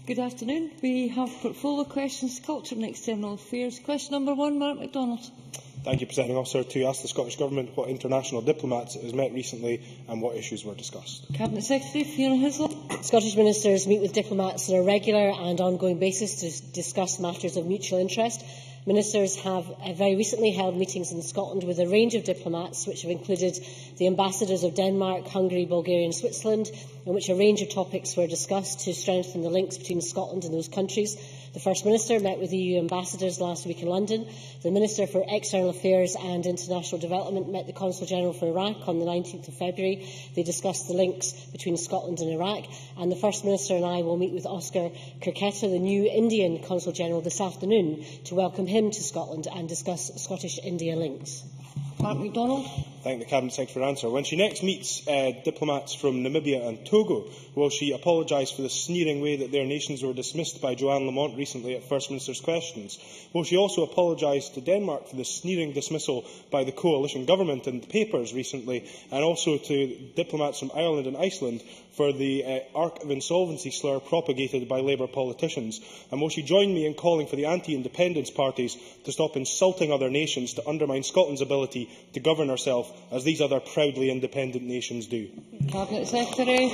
Good afternoon. We have portfolio questions, culture and external affairs. Question number 1, Mark McDonald. Thank you, Presiding Officer. To ask the Scottish Government what international diplomats it has met recently and what issues were discussed. Cabinet Secretary Fiona Hislop. Scottish ministers meet with diplomats on a regular and ongoing basis to discuss matters of mutual interest. Ministers have very recently held meetings in Scotland with a range of diplomats, which have included the ambassadors of Denmark, Hungary, Bulgaria and Switzerland, in which a range of topics were discussed to strengthen the links between Scotland and those countries. The First Minister met with EU ambassadors last week in London. The Minister for External Affairs and International Development met the Consul General for Iraq on the 19th of February. They discussed the links between Scotland and Iraq. And the First Minister and I will meet with Oscar Kirketta, the new Indian Consul General, this afternoon to welcome him to Scotland and discuss Scottish-India links. Mark McDonald. Thank the Cabinet Secretary for her answer. When she next meets diplomats from Namibia and Togo, will she apologise for the sneering way that their nations were dismissed by Joanne Lamont recently at First Minister's questions? Will she also apologise to Denmark for the sneering dismissal by the coalition government in the papers recently, and also to diplomats from Ireland and Iceland for the arc of insolvency slur propagated by Labour politicians? And will she join me in calling for the anti-independence parties to stop insulting other nations to undermine Scotland's ability to govern herself, as these other proudly independent nations do? Cabinet Secretary.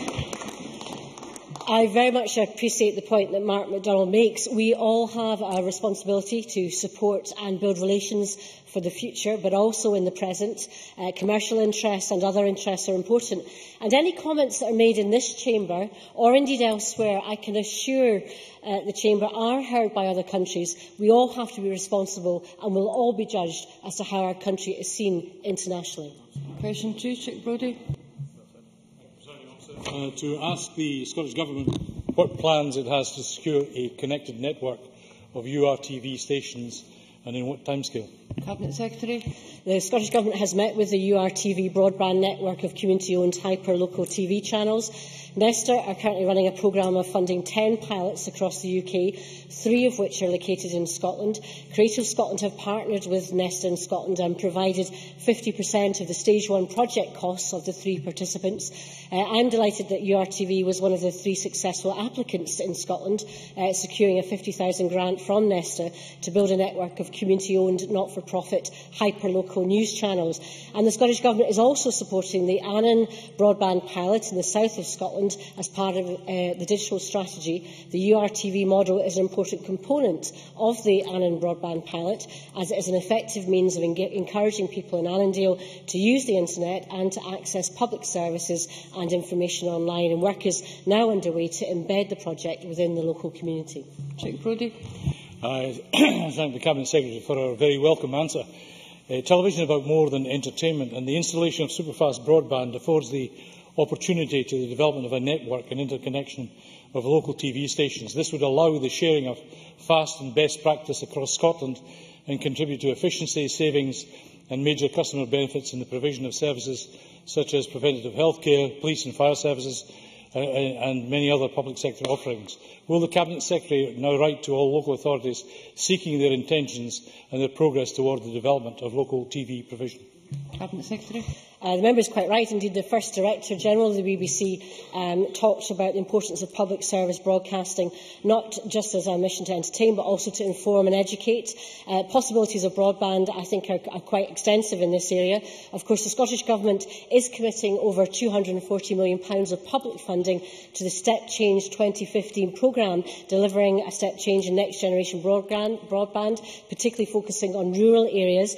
I very much appreciate the point that Mark McDonald makes. We all have a responsibility to support and build relations for the future, but also in the present. Commercial interests and other interests are important. And any comments that are made in this chamber, or indeed elsewhere, I can assure the chamber are heard by other countries. We all have to be responsible and will all be judged as to how our country is seen internationally. Question 2, Chic Brodie. To ask the Scottish Government what plans it has to secure a connected network of URTV stations and in what timescale. Cabinet Secretary. The Scottish Government has met with the URTV broadband network of community-owned hyper-local TV channels. Nesta are currently running a programme of funding 10 pilots across the UK, 3 of which are located in Scotland. Creative Scotland have partnered with Nesta in Scotland and provided 50% of the Stage 1 project costs of the 3 participants. I'm delighted that URTV was one of the 3 successful applicants in Scotland, securing a £50,000 grant from Nesta to build a network of community-owned, not-for-profit, hyper-local news channels. And the Scottish Government is also supporting the Annan broadband pilot in the south of Scotland as part of the digital strategy. The URTV model is an important component of the Annan broadband pilot, as it is an effective means of encouraging people in Annandale to use the internet and to access public services and information online. And work is now underway to embed the project within the local community. Chic Brodie. I thank the Cabinet Secretary for her very welcome answer. Television is about more than entertainment, and the installation of superfast broadband affords the opportunity to the development of a network and interconnection of local TV stations. This would allow the sharing of fast and best practice across Scotland and contribute to efficiency, savings and major customer benefits in the provision of services such as preventative health care, police and fire services and many other public sector offerings. Will the Cabinet Secretary now write to all local authorities seeking their intentions and their progress toward the development of local TV provision? Cabinet Secretary. The member is quite right. Indeed, the first Director General of the BBC talked about the importance of public service broadcasting, not just as a mission to entertain, but also to inform and educate. Possibilities of broadband, I think, are quite extensive in this area. Of course, the Scottish Government is committing over £240 million of public funding to the Step Change 2015 programme, delivering a step change in next generation broadband, particularly focusing on rural areas.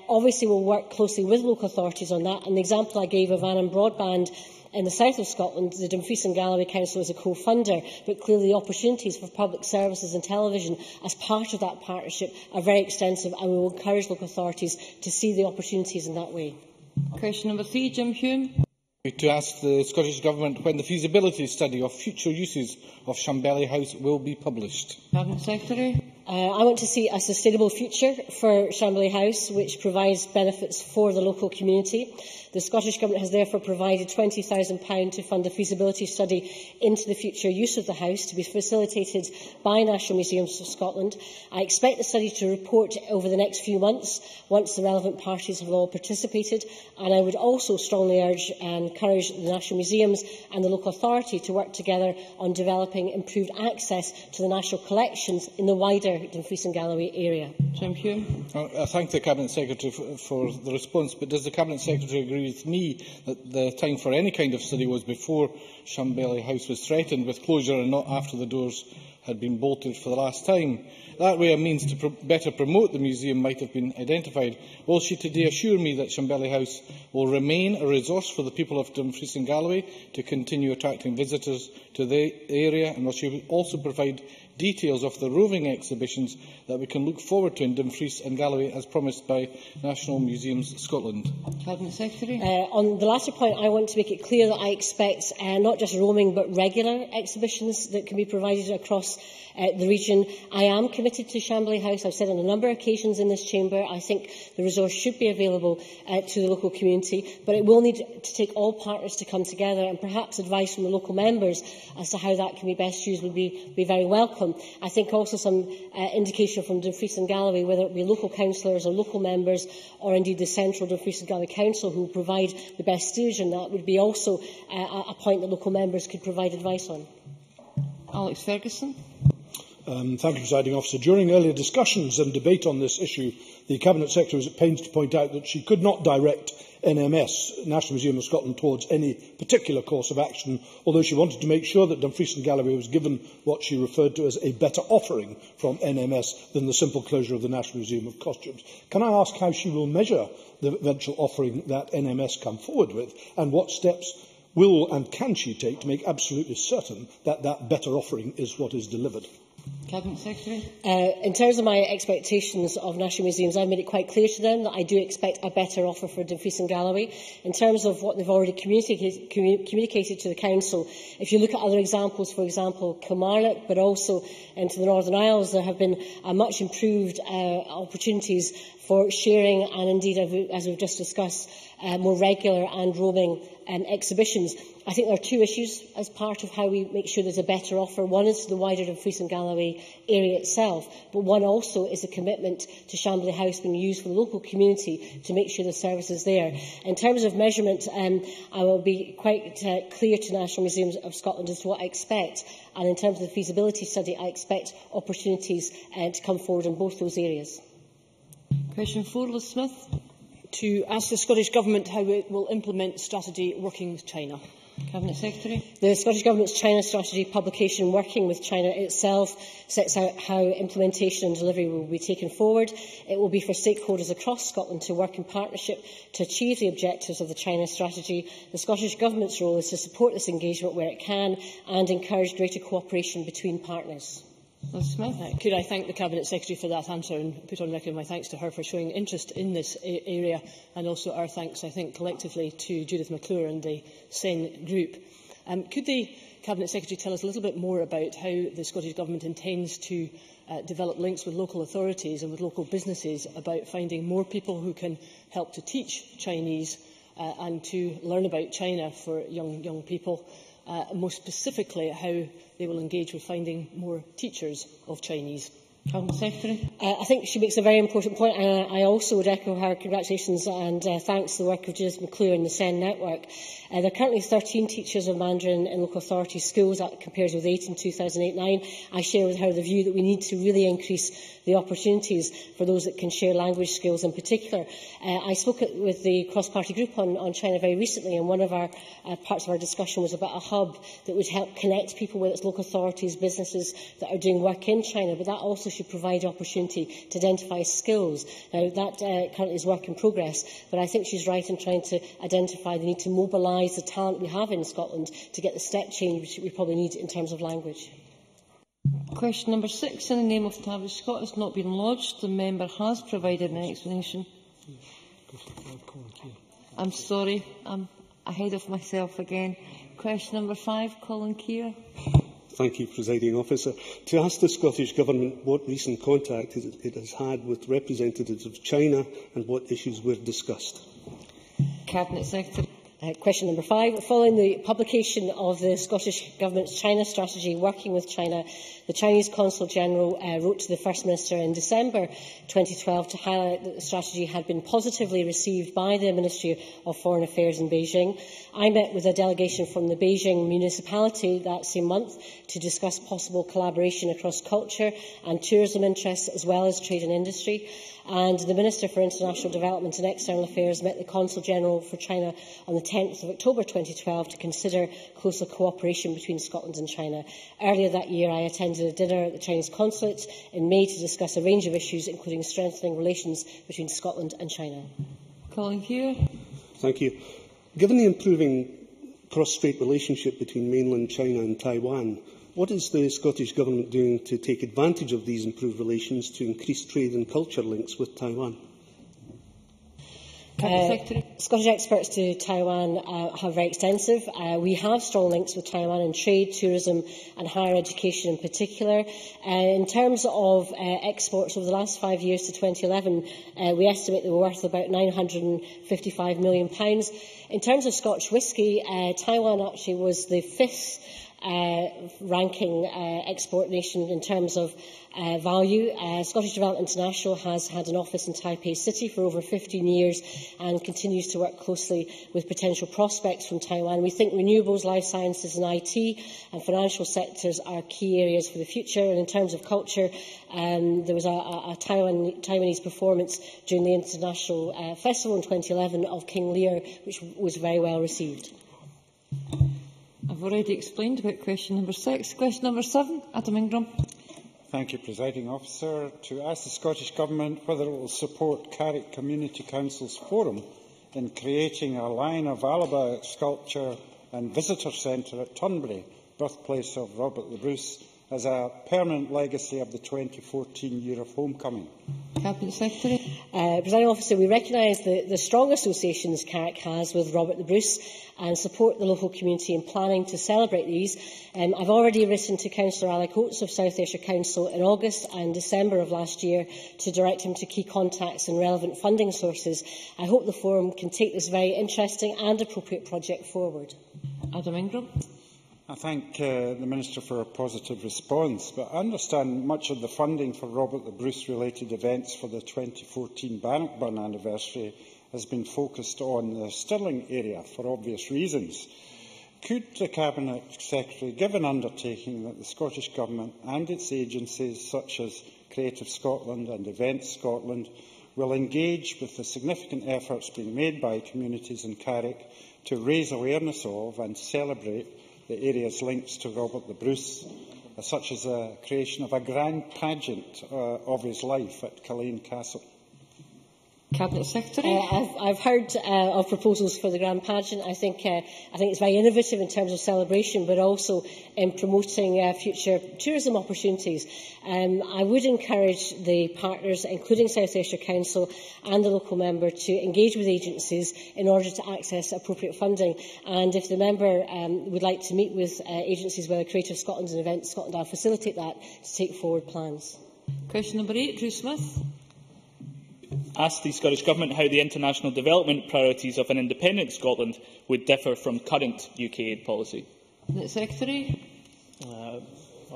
Obviously, we'll work closely with local authorities on that. And the example I gave of Annan Broadband in the south of Scotland, the Dumfries and Galloway Council is a co-funder, but clearly the opportunities for public services and television as part of that partnership are very extensive, and we will encourage local authorities to see the opportunities in that way. Question number 3, Jim Hume. To ask the Scottish Government when the feasibility study of future uses of Shambellie House will be published. Cabinet Secretary. I want to see a sustainable future for Shambellie House, which provides benefits for the local community. The Scottish Government has therefore provided £20,000 to fund a feasibility study into the future use of the house, to be facilitated by National Museums of Scotland. I expect the study to report over the next few months, once the relevant parties have all participated, and I would also strongly urge and encourage the National Museums and the local authority to work together on developing improved access to the national collections in the wider Dumfries and Galloway area. Hume. I thank the Cabinet Secretary for the response, but does the Cabinet Secretary agree with me that the time for any kind of study was before Shambellie House was threatened with closure and not after the doors had been bolted for the last time? That way, a means to better promote the museum might have been identified. Will she today assure me that Shambellie House will remain a resource for the people of Dumfries and Galloway to continue attracting visitors to the area, and will she also provide details of the roving exhibitions that we can look forward to in Dumfries and Galloway, as promised by National Museums Scotland? Cabinet Secretary. On the latter point, I want to make it clear that I expect not just roaming but regular exhibitions that can be provided across the region. I am committed to Shambellie House. I've said on a number of occasions in this chamber, I think the resource should be available to the local community, but it will need to take all partners to come together, and perhaps advice from the local members as to how that can be best used would be very welcome. I think also some indication from Dumfries and Galloway, whether it be local councillors or local members, or indeed the Central Dumfries and Galloway Council, who provide the best steerage on that, would be also a point that local members could provide advice on. Alex Ferguson. Thank you, Presiding Officer. During earlier discussions and debate on this issue, the Cabinet Secretary was at pains to point out that she could not direct NMS, National Museum of Scotland, towards any particular course of action, although she wanted to make sure that Dumfries and Galloway was given what she referred to as a better offering from NMS than the simple closure of the National Museum of Costumes. Can I ask how she will measure the eventual offering that NMS come forward with, and what steps will and can she take to make absolutely certain that that better offering is what is delivered? Cabinet Secretary. In terms of my expectations of National Museums, I've made it quite clear to them that I do expect a better offer for Dumfries and Galloway. In terms of what they've already communicated to the Council, if you look at other examples, for example, Kilmarnock, but also into the Northern Isles, there have been much improved opportunities for sharing and indeed, as we've just discussed, more regular and roaming exhibitions. I think there are two issues as part of how we make sure there's a better offer. One is the wider Dumfries and Galloway area itself, but one also is a commitment to Shambellie House being used for the local community to make sure the service is there. In terms of measurement, I will be quite clear to National Museums of Scotland as to what I expect, and in terms of the feasibility study, I expect opportunities to come forward in both those areas. Question 4, Liz Smith. To ask the Scottish Government how it will implement strategy working with China. Cabinet Secretary. The Scottish Government's China strategy publication, Working with China itself, sets out how implementation and delivery will be taken forward. It will be for stakeholders across Scotland to work in partnership to achieve the objectives of the China strategy. The Scottish Government's role is to support this engagement where it can and encourage greater cooperation between partners. Could I thank the Cabinet Secretary for that answer and put on record my thanks to her for showing interest in this area, and also our thanks, I think, collectively to Judith McClure and the SEN group. Could the Cabinet Secretary tell us a little bit more about how the Scottish Government intends to develop links with local authorities and with local businesses about finding more people who can help to teach Chinese and to learn about China for young people? More specifically, how they will engage with finding more teachers of Chinese. Cabinet Secretary. I think she makes a very important point, and I also would echo her congratulations and thanks to the work of Judith McClure and the SEN network. There are currently 13 teachers of Mandarin in local authority schools. That compares with 8 in 2008-9. I share with her the view that we need to really increase the opportunities for those that can share language skills in particular. I spoke with the cross-party group on China very recently, and one of our parts of our discussion was about a hub that would help connect people with its local authorities, businesses that are doing work in China, but that also should provide opportunity to identify skills. Now, that currently is work in progress, but I think she's right in trying to identify the need to mobilise the talent we have in Scotland to get the step change which we probably need in terms of language. Question number 6. In the name of Tavish Scott has not been lodged. The member has provided an explanation. I'm sorry, I'm ahead of myself again. Question number 5, Colin Keir. Thank you, Presiding Officer. To ask the Scottish Government what recent contact it has had with representatives of China and what issues were discussed. Cabinet Secretary. Question number 5. Following the publication of the Scottish Government's China strategy working with China, the Chinese Consul General wrote to the First Minister in December 2012 to highlight that the strategy had been positively received by the Ministry of Foreign Affairs in Beijing. I met with a delegation from the Beijing municipality that same month to discuss possible collaboration across culture and tourism interests, as well as trade and industry. And the Minister for International Development and External Affairs met the Consul General for China on the 10th of October 2012 to consider closer cooperation between Scotland and China. Earlier that year, I attended a dinner at the Chinese Consulate in May to discuss a range of issues, including strengthening relations between Scotland and China. Colin Keir. Thank you. Given the improving cross-strait relationship between mainland China and Taiwan, what is the Scottish Government doing to take advantage of these improved relations to increase trade and culture links with Taiwan? Scottish experts to Taiwan have very extensive. We have strong links with Taiwan in trade, tourism and higher education in particular. In terms of exports over the last 5 years to 2011, we estimate they were worth about £955 million. In terms of Scotch whisky, Taiwan actually was the 5th ranking export nation in terms of value. Scottish Development International has had an office in Taipei City for over 15 years and continues to work closely with potential prospects from Taiwan. We think renewables, life sciences and IT and financial sectors are key areas for the future. And in terms of culture, there was a Taiwanese performance during the International Festival in 2011 of King Lear, which was very well received. I've already explained about question number 6. Question number 7, Adam Ingram. Thank you, Presiding Officer. To ask the Scottish Government whether it will support Carrick Community Councils Forum in creating a Lion of Alba sculpture and visitor centre at Turnberry, birthplace of Robert the Bruce, as a permanent legacy of the 2014 Year of Homecoming. Cabinet Secretary. Presiding Officer, we recognise the strong associations Carrick has with Robert the Bruce and support the local community in planning to celebrate these. I've already written to Councillor Alec Oates of South Ayrshire Council in August and December of last year to direct him to key contacts and relevant funding sources. I hope the Forum can take this very interesting and appropriate project forward. Adam Ingram. I thank the Minister for a positive response, but I understand much of the funding for Robert the Bruce-related events for the 2014 Bannockburn anniversary has been focused on the Stirling area for obvious reasons. Could the Cabinet Secretary give an undertaking that the Scottish Government and its agencies, such as Creative Scotland and Events Scotland, will engage with the significant efforts being made by communities in Carrick to raise awareness of and celebrate the area's links to Robert the Bruce, such as the creation of a grand pageant of his life at Culzean Castle? Cabinet Secretary. I've heard of proposals for the Grand Pageant. I think it's very innovative in terms of celebration, but also in promoting future tourism opportunities. I would encourage the partners, including South Ayrshire Council and the local member, to engage with agencies in order to access appropriate funding. And if the member would like to meet with agencies, whether Creative Scotland and Events Scotland, I'll facilitate that to take forward plans. Question number 8, Drew Smith. Ask the Scottish Government how the international development priorities of an independent Scotland would differ from current UK aid policy. Secretary.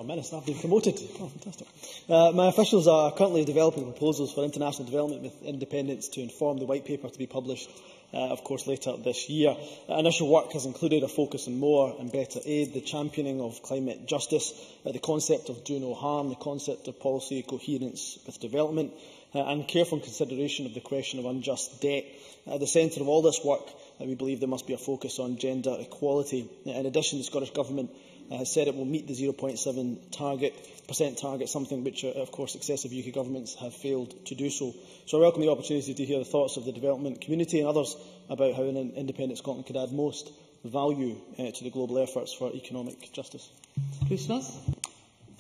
Minister, I've been promoted. Oh, fantastic. My officials are currently developing proposals for international development with independence to inform the white paper to be published, of course, later this year. Initial work has included a focus on more and better aid, the championing of climate justice, the concept of do no harm, the concept of policy coherence with development, and careful consideration of the question of unjust debt. At the centre of all this work, we believe there must be a focus on gender equality. In addition, the Scottish Government has said it will meet the 0.7% target, something which, of course, successive UK governments have failed to do so. So I welcome the opportunity to hear the thoughts of the development community and others about how an independent Scotland could add most value to the global efforts for economic justice. Bruce Smith.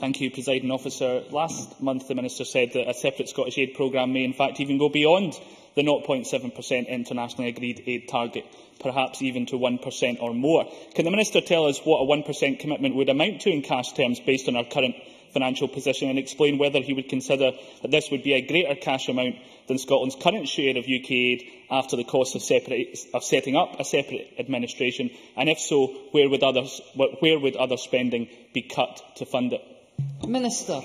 Thank you, Presiding Officer. Last month, the Minister said that a separate Scottish aid programme may in fact even go beyond the 0.7% internationally agreed aid target, perhaps even to 1% or more. Can the Minister tell us what a 1% commitment would amount to in cash terms based on our current financial position, and explain whether he would consider that this would be a greater cash amount than Scotland's current share of UK aid after the cost of setting up a separate administration, and if so, where would other spending be cut to fund it? Minister.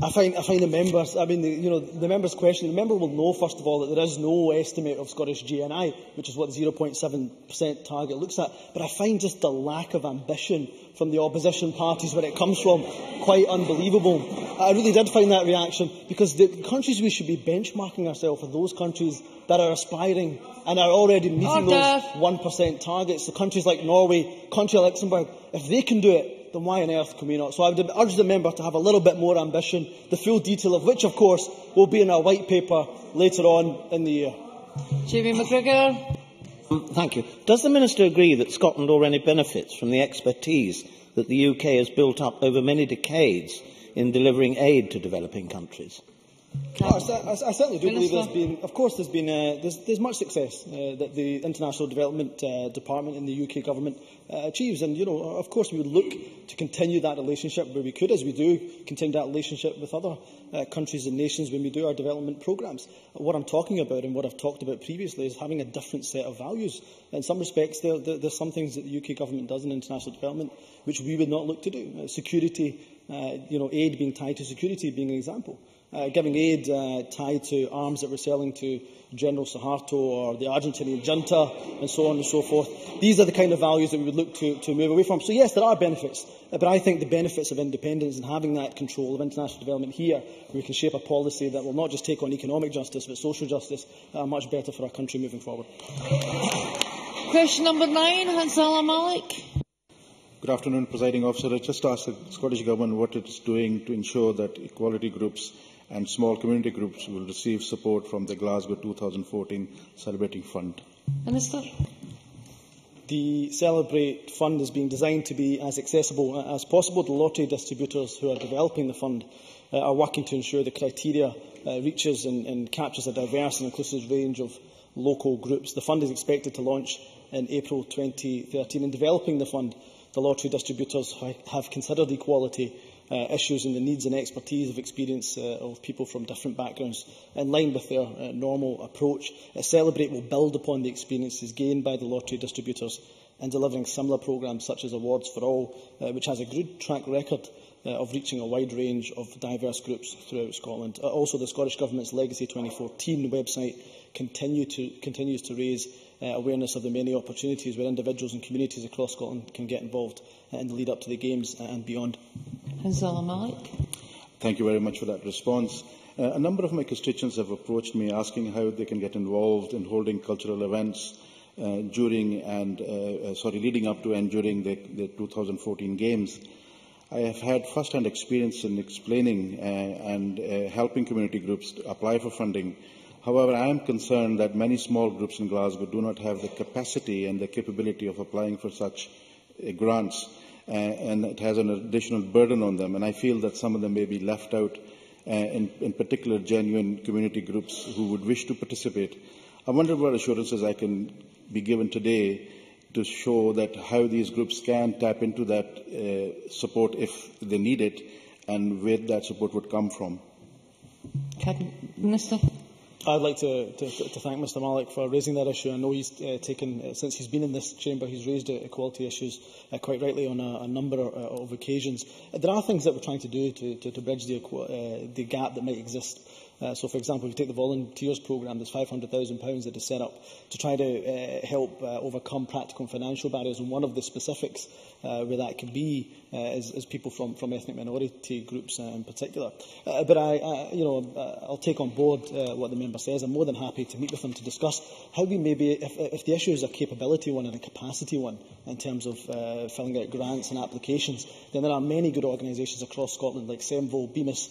I find the members, the member's question, the member will know, first of all, that there is no estimate of Scottish GNI, which is what the 0.7% target looks at. But I find just the lack of ambition from the opposition parties where it comes from quite unbelievable. I really did find that reaction, because the countries we should be benchmarking ourselves are those countries that are aspiring and are already meeting those 1% targets. The countries like Norway, country like Luxembourg, if they can do it, then why on earth can we not? So I would urge the member to have a little bit more ambition, the full detail of which, of course, will be in our white paper later on in the year. Jamie McGregor. Thank you. Does the Minister agree that Scotland already benefits from the expertise that the UK has built up over many decades in delivering aid to developing countries? I certainly do believe there's much success that the International Development Department in the UK Government achieves. And, of course, we would look to continue that relationship where we could, as we do, continue that relationship with other countries and nations when we do our development programmes. What I'm talking about and what I've talked about previously is having a different set of values. In some respects, there's some things that the UK Government does in international development which we would not look to do. Security, aid being tied to security being an example. Giving aid tied to arms that we're selling to General Suharto or the Argentinian junta and so on and so forth. These are the kind of values that we would look to move away from. So yes, there are benefits, but I think the benefits of independence and having that control of international development here, where we can shape a policy that will not just take on economic justice but social justice, are much better for our country moving forward. Question number 9, Hansala Malik. Good afternoon, Presiding Officer. I just asked the Scottish Government what it is doing to ensure that equality groups and small community groups will receive support from the Glasgow 2014 Celebrating Fund. Minister. The Celebrate Fund is being designed to be as accessible as possible. The lottery distributors who are developing the fund are working to ensure the criteria reaches and captures a diverse and inclusive range of local groups. The fund is expected to launch in April 2013. In developing the fund, the lottery distributors have considered equality issues and the needs and expertise of experience of people from different backgrounds in line with their normal approach. Celebrate will build upon the experiences gained by the lottery distributors in delivering similar programmes such as Awards for All, which has a good track record of reaching a wide range of diverse groups throughout Scotland. Also, the Scottish Government's Legacy 2014 website continues to raise awareness of the many opportunities where individuals and communities across Scotland can get involved in the lead up to the Games and beyond. Hansala Malik. Thank you very much for that response. A number of my constituents have approached me asking how they can get involved in holding cultural events leading up to and during the 2014 Games. I have had first-hand experience in explaining and helping community groups to apply for funding. However, I am concerned that many small groups in Glasgow do not have the capacity and the capability of applying for such grants, and it has an additional burden on them. And I feel that some of them may be left out, in particular genuine community groups who would wish to participate. I wonder what assurances I can be given today to show that how these groups can tap into that support if they need it, and where that support would come from. Cabinet Minister. I'd like to thank Mr Malik for raising that issue. I know he's taken, since he's been in this chamber, he's raised equality issues quite rightly on a number of occasions. There are things that we're trying to do to bridge the gap that might exist. So, for example, if you take the volunteers programme, there's £500,000 that is set up to try to help overcome practical and financial barriers. And one of the specifics where that could be is people from ethnic minority groups in particular. But I'll take on board what the member says. I'm more than happy to meet with them to discuss how we maybe, if the issue is a capability one and a capacity one in terms of filling out grants and applications, then there are many good organisations across Scotland like SEMVO, BEMIS,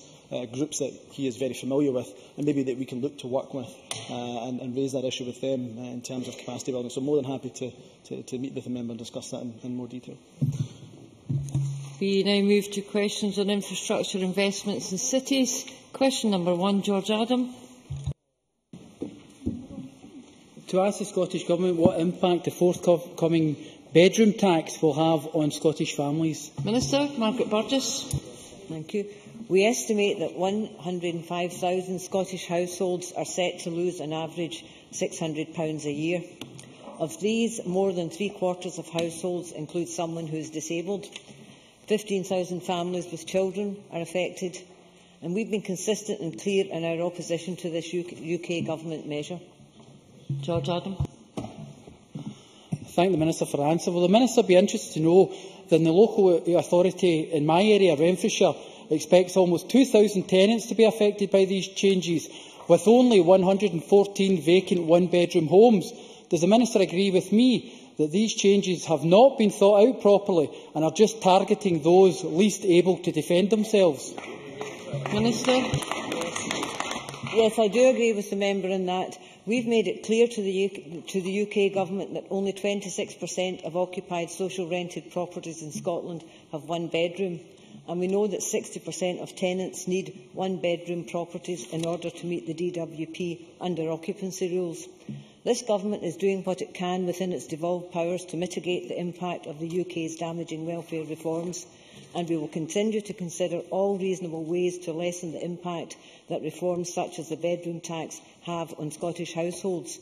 groups that he is very familiar with, and maybe that we can look to work with and raise that issue with them in terms of capacity building. So I'm more than happy to meet with the member and discuss that in more detail. We now move to questions on infrastructure investments in cities. Question number 1, George Adam. To ask the Scottish Government what impact the forthcoming bedroom tax will have on Scottish families. Minister, Margaret Burgess. Thank you. We estimate that 105,000 Scottish households are set to lose on average £600 a year. Of these, more than three-quarters of households include someone who is disabled. 15,000 families with children are affected, and we've been consistent and clear in our opposition to this UK Government measure. George Adam. Thank the Minister for the answer. Will the Minister be interested to know that the local authority in my area, Renfrewshire, expects almost 2,000 tenants to be affected by these changes, with only 114 vacant one-bedroom homes? Does the Minister agree with me that these changes have not been thought out properly and are just targeting those least able to defend themselves? Minister. Yes, I do agree with the member in that. We've made it clear to the UK Government that only 26% of occupied social rented properties in Scotland have one bedroom, and we know that 60% of tenants need one-bedroom properties in order to meet the DWP under occupancy rules. This Government is doing what it can within its devolved powers to mitigate the impact of the UK's damaging welfare reforms, and we will continue to consider all reasonable ways to lessen the impact that reforms such as the bedroom tax have on Scottish households.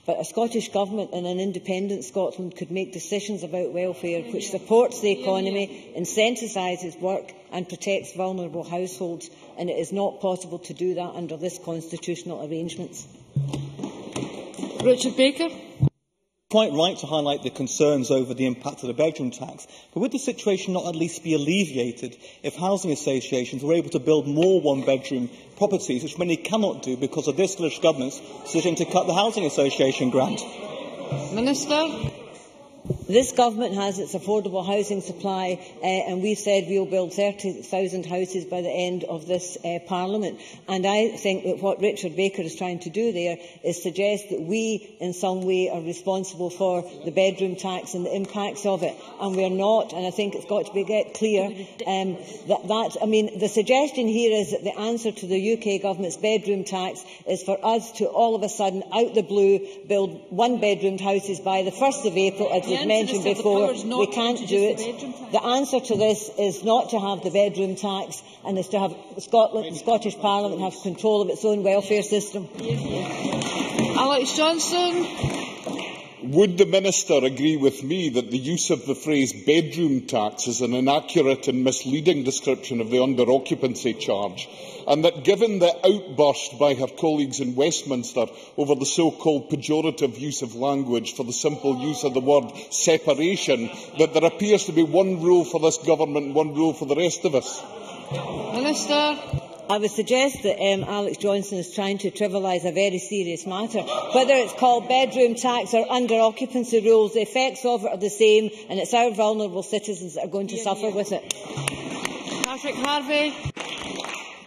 But a Scottish Government and an independent Scotland could make decisions about welfare which supports the economy, incentivises work and protects vulnerable households, and it is not possible to do that under this constitutional arrangement. Richard Baker. Quite right to highlight the concerns over the impact of the bedroom tax, but would the situation not at least be alleviated if housing associations were able to build more one-bedroom properties, which many cannot do because of this Scottish Government's decision to cut the housing association grant? Minister. This Government has its affordable housing supply, and we said we will build 30,000 houses by the end of this Parliament. And I think that what Richard Baker is trying to do there is suggest that we, in some way, are responsible for the bedroom tax and the impacts of it, and we are not. And I think it's got to be clear the suggestion here is that the answer to the UK Government's bedroom tax is for us to all of a sudden, out the blue, build one-bedroom houses by the 1st of April, as was mentioned before. We can't do it. The answer to this is not to have the bedroom tax, and is to have Scotland, the Scottish Parliament, have control of its own welfare system. Alex Johnson. Would the Minister agree with me that the use of the phrase bedroom tax is an inaccurate and misleading description of the under-occupancy charge, and that given the outburst by her colleagues in Westminster over the so-called pejorative use of language for the simple use of the word separation, that there appears to be one rule for this Government and one rule for the rest of us? Minister. I would suggest that Alex Johnson is trying to trivialise a very serious matter. Whether it's called bedroom tax or under-occupancy rules, the effects of it are the same, and it's our vulnerable citizens that are going to suffer with it. Patrick Harvey.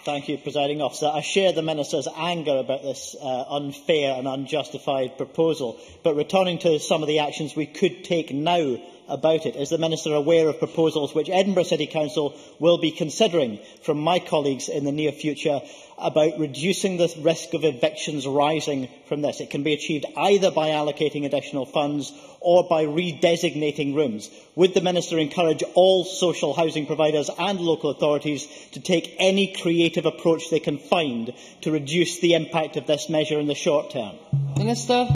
Thank you, Presiding Officer. I share the Minister's anger about this unfair and unjustified proposal, but returning to some of the actions we could take now about it, is the Minister aware of proposals which Edinburgh City Council will be considering from my colleagues in the near future about reducing the risk of evictions rising from this? It can be achieved either by allocating additional funds or by redesignating rooms. Would the Minister encourage all social housing providers and local authorities to take any creative approach they can find to reduce the impact of this measure in the short term? Minister.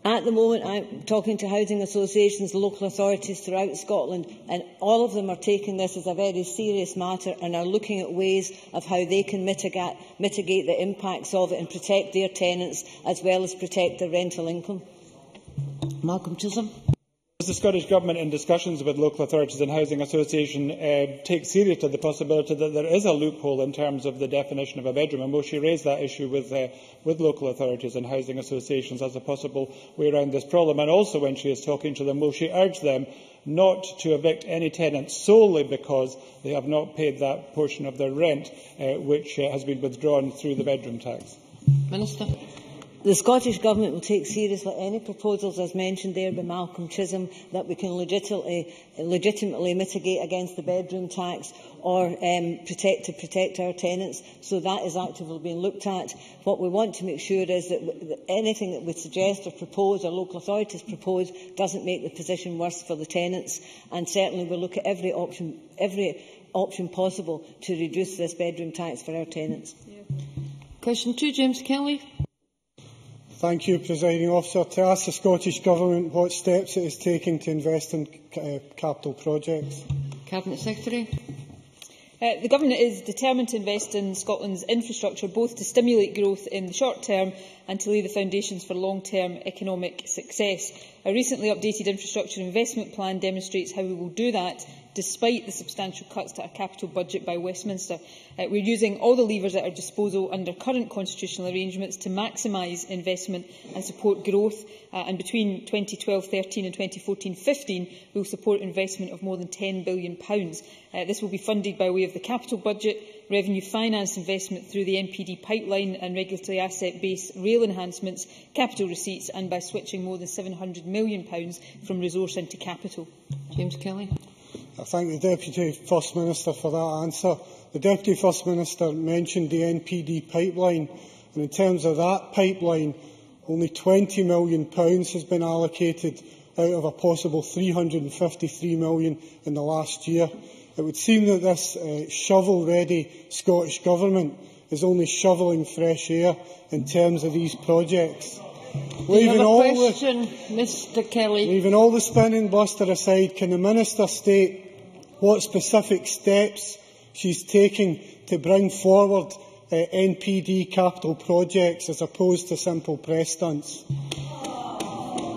At the moment, I'm talking to housing associations, local authorities throughout Scotland, and all of them are taking this as a very serious matter and are looking at ways of how they can mitigate the impacts of it and protect their tenants as well as protect their rental income. Malcolm Chisholm. Does the Scottish Government, in discussions with local authorities and housing associations, take seriously the possibility that there is a loophole in terms of the definition of a bedroom? And will she raise that issue with local authorities and housing associations as a possible way around this problem? And also, when she is talking to them, will she urge them not to evict any tenants solely because they have not paid that portion of their rent which has been withdrawn through the bedroom tax? Minister. The Scottish Government will take seriously any proposals, as mentioned there by Malcolm Chisholm, that we can legitimately mitigate against the bedroom tax or protect our tenants. So that is actively being looked at. What we want to make sure is that anything that we suggest or propose or local authorities propose doesn't make the position worse for the tenants. And certainly we'll look at every option possible to reduce this bedroom tax for our tenants. Question 2, James Kelly. Thank you, Presiding Officer. To ask the Scottish Government what steps it is taking to invest in capital projects. Cabinet Secretary. The Government is determined to invest in Scotland's infrastructure, both to stimulate growth in the short term and to lay the foundations for long-term economic success. A recently updated infrastructure investment plan demonstrates how we will do that, despite the substantial cuts to our capital budget by Westminster. We are using all the levers at our disposal under current constitutional arrangements to maximise investment and support growth, and between 2012-13 and 2014-15 we will support investment of more than £10 billion. This will be funded by way of the capital budget, revenue finance investment through the NPD pipeline and regulatory asset-based rail enhancements, capital receipts, and by switching more than £700 million from resource into capital. James Kelly. I thank the Deputy First Minister for that answer. The Deputy First Minister mentioned the NPD pipeline, and in terms of that pipeline, only £20 million has been allocated out of a possible £353 million in the last year. It would seem that this shovel-ready Scottish Government is only shovelling fresh air in terms of these projects. Leaving all the spinning bluster aside, can the Minister state what specific steps she is taking to bring forward NPD capital projects as opposed to simple press stunts?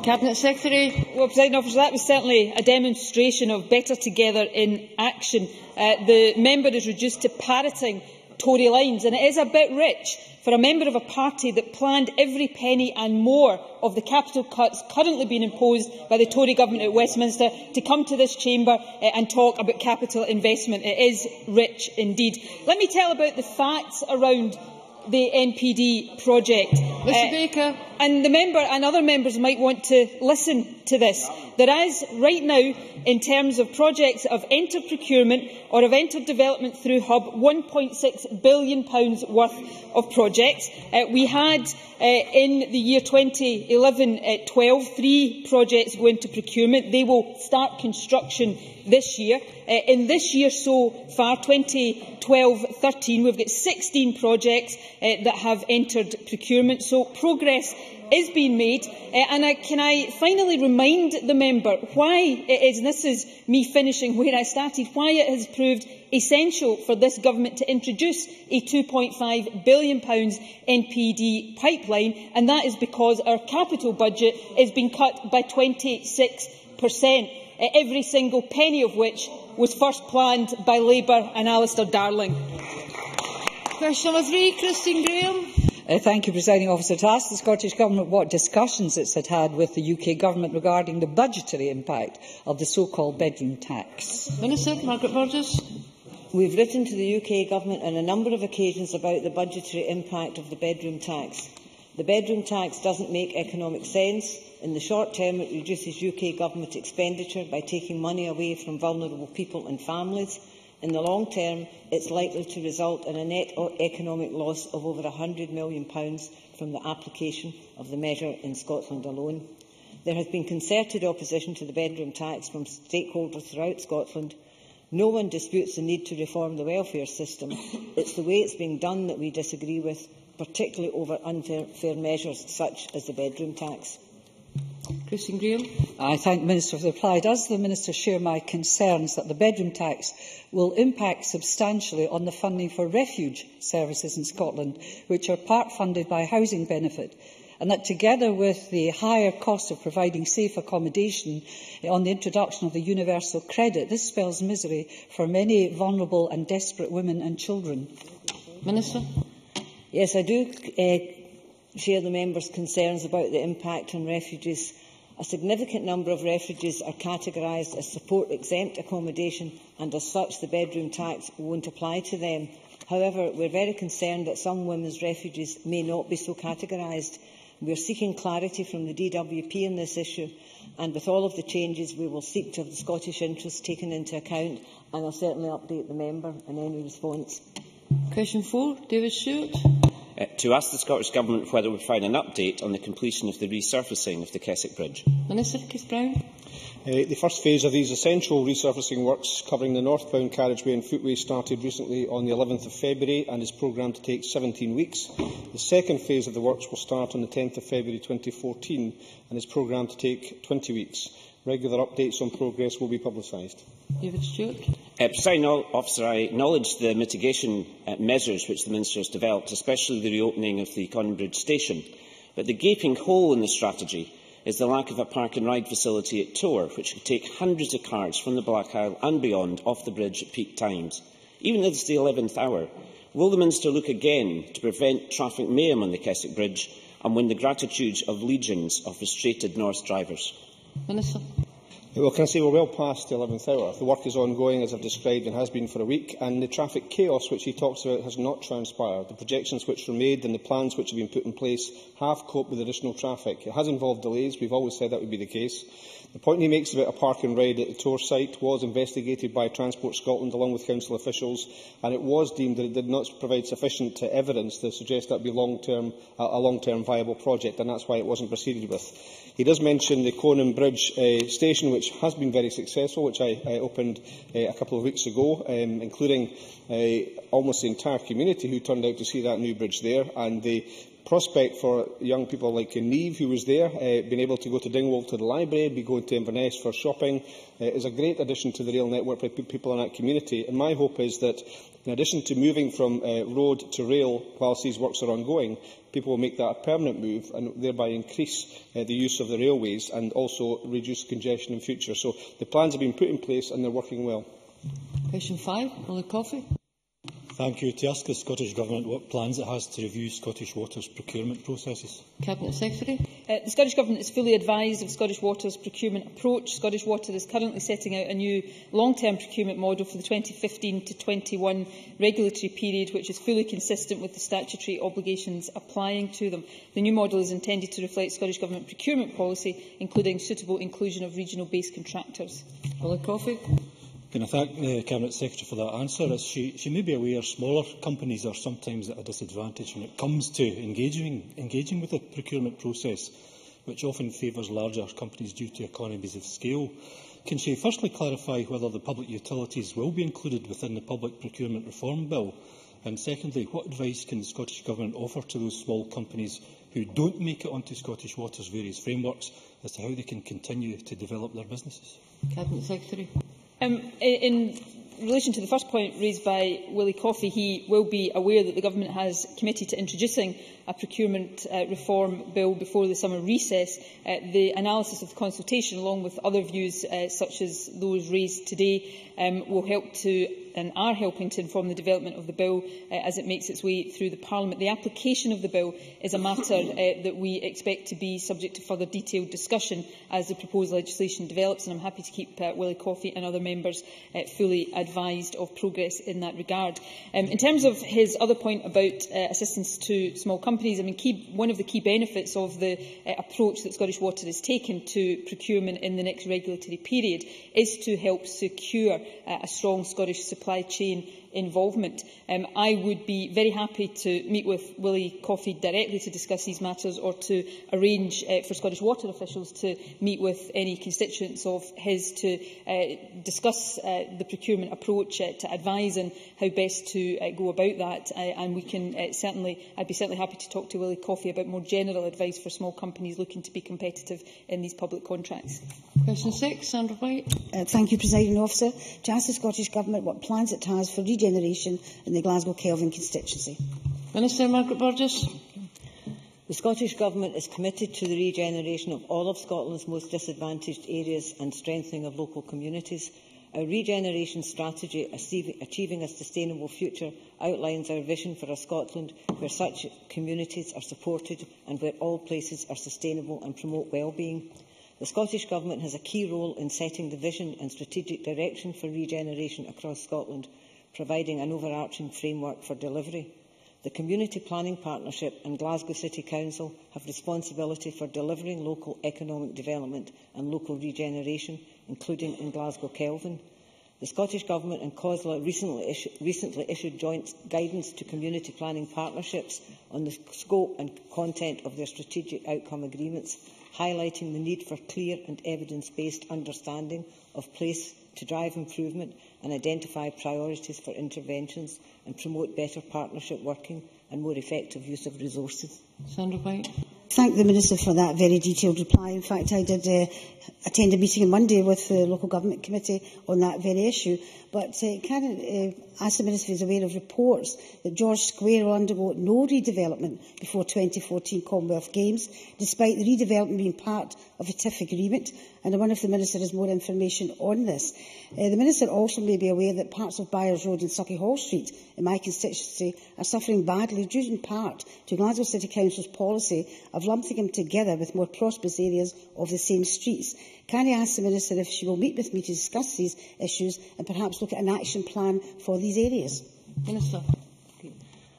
Cabinet Secretary. Well, Presiding Officer, that was certainly a demonstration of better together in action. The member is reduced to parroting Tory lines, and it is a bit rich for a member of a party that planned every penny and more of the capital cuts currently being imposed by the Tory government at Westminster to come to this chamber and talk about capital investment. It is rich indeed. Let me tell about the facts around the NPD project. Mr Baker. And the member and other members might want to listen to this. There is, right now, in terms of projects of entered procurement or of entered development through Hub, £1.6 billion worth of projects. We had, in the year 2011-12, 3 projects go into procurement. They will start construction this year. In this year so far, 2012-13, we've got 16 projects that have entered procurement. So progress is being made, and can I finally remind the member why it is, and this is me finishing where I started, why it has proved essential for this government to introduce a £2.5 billion NPD pipeline, and that is because our capital budget is being cut by 26%, every single penny of which was first planned by Labour and Alistair Darling. Question number 3, Christine Graham. Thank you, Presiding Officer. To ask the Scottish Government what discussions it had with the UK Government regarding the budgetary impact of the so-called bedroom tax. Minister Margaret Burgess. We've written to the UK Government on a number of occasions about the budgetary impact of the bedroom tax. The bedroom tax doesn't make economic sense. In the short term, it reduces UK Government expenditure by taking money away from vulnerable people and families. In the long term, it's likely to result in a net economic loss of over £100 million from the application of the measure in Scotland alone. There has been concerted opposition to the bedroom tax from stakeholders throughout Scotland. No one disputes the need to reform the welfare system. It's the way it's being done that we disagree with, particularly over unfair measures such as the bedroom tax. Christine Graham. I thank the Minister for the reply. Does the Minister share my concerns that the bedroom tax will impact substantially on the funding for refuge services in Scotland, which are part funded by housing benefit, and that together with the higher cost of providing safe accommodation on the introduction of the universal credit, this spells misery for many vulnerable and desperate women and children? Minister. Yes, I do share the member's concerns about the impact on refugees. A significant number of refugees are categorised as support-exempt accommodation, and as such the bedroom tax won't apply to them. However, we are very concerned that some women's refugees may not be so categorised. We are seeking clarity from the DWP on this issue, and with all of the changes we will seek to have the Scottish interests taken into account, and I'll certainly update the member in any response. Question 4, David Stewart. To ask the Scottish Government whether it would provide an update on the completion of the resurfacing of the Keswick Bridge. Minister Keith Brown. The first phase of these essential resurfacing works covering the northbound carriageway and footway started recently on the 11th of February and is programmed to take 17 weeks. The second phase of the works will start on the 10th of February 2014 and is programmed to take 20 weeks. Regular updates on progress will be publicised. David Stewart. Presiding Officer, I acknowledge the mitigation measures which the Minister has developed, especially the reopening of the Conbridge station. But the gaping hole in the strategy is the lack of a park and ride facility at Tor, which could take hundreds of cars from the Black Isle and beyond off the bridge at peak times. Even if it's the 11th hour, will the Minister look again to prevent traffic mayhem on the Keswick Bridge and win the gratitude of legions of frustrated North drivers? Minister. Well, can I say we're well past the 11th hour. The work is ongoing, as I've described, and has been for a week, and the traffic chaos which he talks about has not transpired. The projections which were made and the plans which have been put in place have coped with additional traffic. It has involved delays. We've always said that would be the case. The point he makes about a park and ride at the Tor site was investigated by Transport Scotland along with council officials, and it was deemed that it did not provide sufficient evidence to suggest that would be a long-term viable project, and that's why it wasn't proceeded with. He does mention the Conan Bridge station, which has been very successful, which I opened a couple of weeks ago, including almost the entire community who turned out to see that new bridge there. And the prospect for young people like Neve, who was there, being able to go to Dingwall to the library, be going to Inverness for shopping, is a great addition to the rail network for people in that community. And my hope is that, in addition to moving from road to rail whilst these works are ongoing, people will make that a permanent move and thereby increase the use of the railways and also reduce congestion in future. So the plans have been put in place and they're working well. Question 5, Willie Coffey. Thank you. To ask the Scottish Government what plans it has to review Scottish Water's procurement processes. Cabinet Secretary. The Scottish Government is fully advised of Scottish Water's procurement approach. Scottish Water is currently setting out a new long-term procurement model for the 2015 to 21 regulatory period, which is fully consistent with the statutory obligations applying to them. The new model is intended to reflect Scottish Government procurement policy, including suitable inclusion of regional-based contractors. Willie Coffey. Can I thank the Cabinet Secretary for that answer? As she may be aware, smaller companies are sometimes at a disadvantage when it comes to engaging with the procurement process, which often favours larger companies due to economies of scale. Can she firstly clarify whether the public utilities will be included within the Public Procurement Reform Bill? And secondly, what advice can the Scottish Government offer to those small companies who don't make it onto Scottish Water's various frameworks as to how they can continue to develop their businesses? Cabinet Secretary. In relation to the first point raised by Willie Coffey, he will be aware that the Government has committed to introducing a procurement reform bill before the summer recess. The analysis of the consultation, along with other views such as those raised today, will help to and are helping to inform the development of the bill as it makes its way through the Parliament. The application of the bill is a matter that we expect to be subject to further detailed discussion as the proposed legislation develops, and I'm happy to keep Willie Coffey and other members fully advised of progress in that regard. In terms of his other point about assistance to small companies, one of the key benefits of the approach that Scottish Water has taken to procurement in the next regulatory period is to help secure a strong Scottish supply chain involvement. I would be very happy to meet with Willie Coffey directly to discuss these matters, or to arrange for Scottish Water officials to meet with any constituents of his to discuss the procurement approach, to advise on how best to go about that. And we can I'd be certainly happy to talk to Willie Coffey about more general advice for small companies looking to be competitive in these public contracts. Question 6, Sandra White. Thank you, Presiding Officer. To ask the Scottish Government what plans it has for regeneration in the Glasgow-Kelvin constituency. Minister Margaret Burgess. The Scottish Government is committed to the regeneration of all of Scotland's most disadvantaged areas and strengthening of local communities. Our regeneration strategy, Achieving a Sustainable Future, outlines our vision for a Scotland where such communities are supported and where all places are sustainable and promote well-being. The Scottish Government has a key role in setting the vision and strategic direction for regeneration across Scotland, providing an overarching framework for delivery. The Community Planning Partnership and Glasgow City Council have responsibility for delivering local economic development and local regeneration, including in Glasgow Kelvin. The Scottish Government and COSLA recently issued joint guidance to community planning partnerships on the scope and content of their strategic outcome agreements, highlighting the need for clear and evidence-based understanding of place to drive improvement and identify priorities for interventions and promote better partnership working and more effective use of resources. Sandra White. Thank the Minister for that very detailed reply. In fact, I did attend a meeting on Monday with the Local Government Committee on that very issue. But can I ask the Minister if he is aware of reports that George Square will undergo no redevelopment before 2014 Commonwealth Games, despite the redevelopment being part of a TIF agreement? And I wonder if the Minister has more information on this. The Minister also may be aware that parts of Byres Road and Sucky Hall Street in my constituency are suffering badly due in part to Glasgow City Council's policy of lumping them together with more prosperous areas of the same streets. Can I ask the Minister if she will meet with me to discuss these issues and perhaps look at an action plan for these areas? Minister.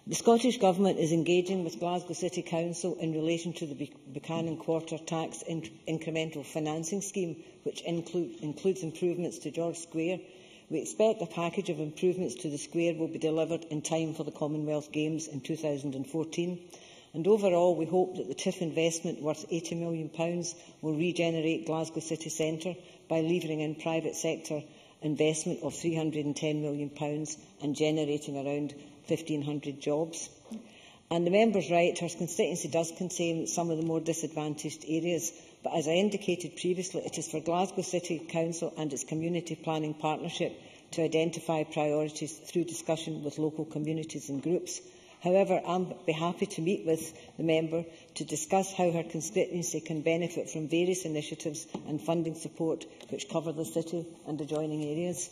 The Scottish Government is engaging with Glasgow City Council in relation to the Buchanan Quarter Tax Incremental Financing Scheme, which includes improvements to George Square. We expect a package of improvements to the square will be delivered in time for the Commonwealth Games in 2014. And overall, we hope that the TIF investment worth £80 million will regenerate Glasgow City Centre by levering in private sector investment of £310 million and generating around 1,500 jobs. And the member's right, her constituency does contain some of the more disadvantaged areas, but as I indicated previously, it is for Glasgow City Council and its community planning partnership to identify priorities through discussion with local communities and groups. However, I'll be happy to meet with the member to discuss how her constituency can benefit from various initiatives and funding support which cover the city and adjoining areas.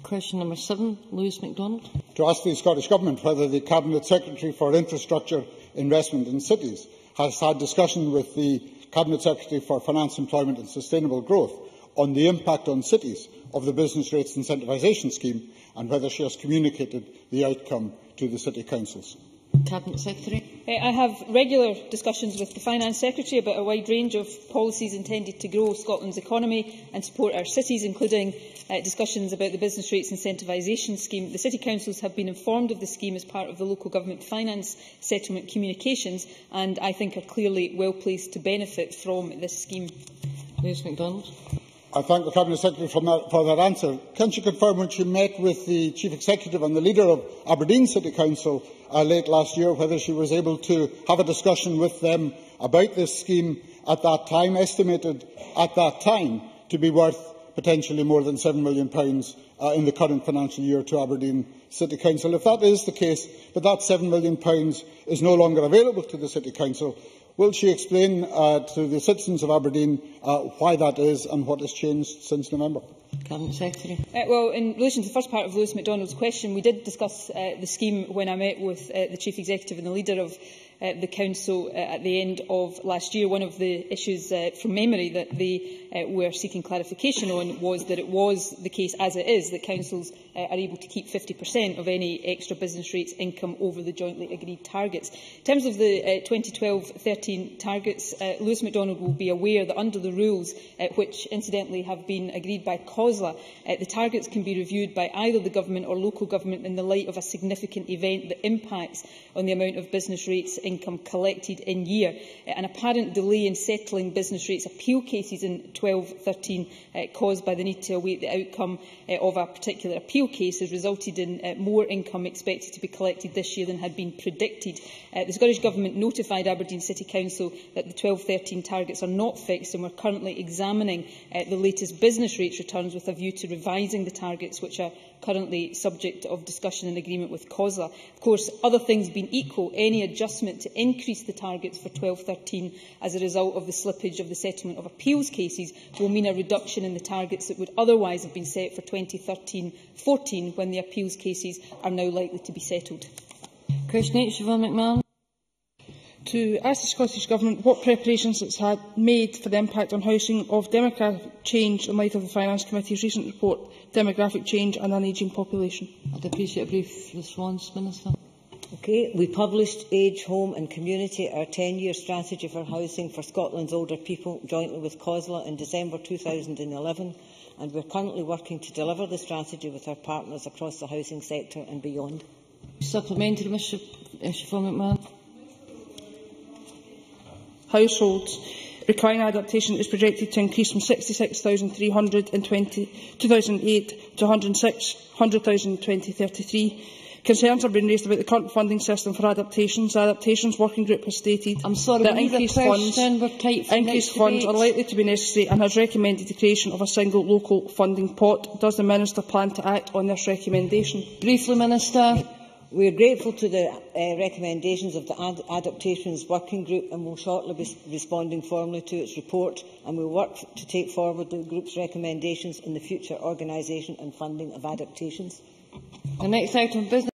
Question number 7, Lewis McDonald. To ask the Scottish Government whether the Cabinet Secretary for Infrastructure Investment in Cities has had discussion with the Cabinet Secretary for Finance, Employment and Sustainable Growth on the impact on cities of the Business Rates Incentivisation Scheme and whether she has communicated the outcome to the City Councils. Cabinet Secretary. I have regular discussions with the Finance Secretary about a wide range of policies intended to grow Scotland's economy and support our cities, including discussions about the Business Rates Incentivisation Scheme. The City Councils have been informed of the scheme as part of the Local Government Finance Settlement communications and I think are clearly well placed to benefit from this scheme. Lewis McDonald. I thank the Cabinet Secretary for that answer. Can she confirm when she met with the Chief Executive and the leader of Aberdeen City Council late last year whether she was able to have a discussion with them about this scheme at that time, estimated at that time to be worth potentially more than £7 million in the current financial year to Aberdeen City Council? If that is the case, but that £7 million is no longer available to the City Council, will she explain to the citizens of Aberdeen why that is and what has changed since November? Cabinet Secretary. Well, in relation to the first part of Lewis McDonald's question, we did discuss the scheme when I met with the Chief Executive and the leader of the Council at the end of last year. One of the issues from memory that they were seeking clarification on was that it was the case, as it is, that councils are able to keep 50% of any extra business rates income over the jointly agreed targets. In terms of the 2012-13 targets, Lewis McDonald will be aware that under the rules, which incidentally have been agreed by COSLA, the targets can be reviewed by either the government or local government in the light of a significant event that impacts on the amount of business rates income collected in year. An apparent delay in settling business rates appeal cases in 12-13 caused by the need to await the outcome of a particular appeal case has resulted in more income expected to be collected this year than had been predicted. The Scottish Government notified Aberdeen City Council that the 12-13 targets are not fixed and we're currently examining the latest business rates returns with a view to revising the targets, which are currently subject of discussion and agreement with COSLA. Of course, other things being equal, any adjustment to increase the targets for 12-13 as a result of the slippage of the settlement of appeals cases will mean a reduction in the targets that would otherwise have been set for 2013-14 when the appeals cases are now likely to be settled. Question 8, Siobhan McMahon. To ask the Scottish Government what preparations it has made for the impact on housing of demographic change in light of the Finance Committee's recent report, Demographic Change and an Ageing Population. I'd appreciate a brief response, Minister. We published Age, Home and Community, our 10-year strategy for housing for Scotland's older people, jointly with COSLA in December 2011, and we are currently working to deliver the strategy with our partners across the housing sector and beyond. Supplementary, Mr McMahon. Households requiring adaptation is projected to increase from 66,300 in 2008 to 100,000 in 2033. Concerns have been raised about the current funding system for adaptations. The Adaptations Working Group has stated that increased funds are likely to be necessary and has recommended the creation of a single local funding pot. Does the Minister plan to act on this recommendation? Briefly, Minister. We are grateful to the recommendations of the Adaptations Working Group and will shortly be responding formally to its report, and we will work to take forward the group's recommendations in the future organisation and funding of adaptations. The next item of business.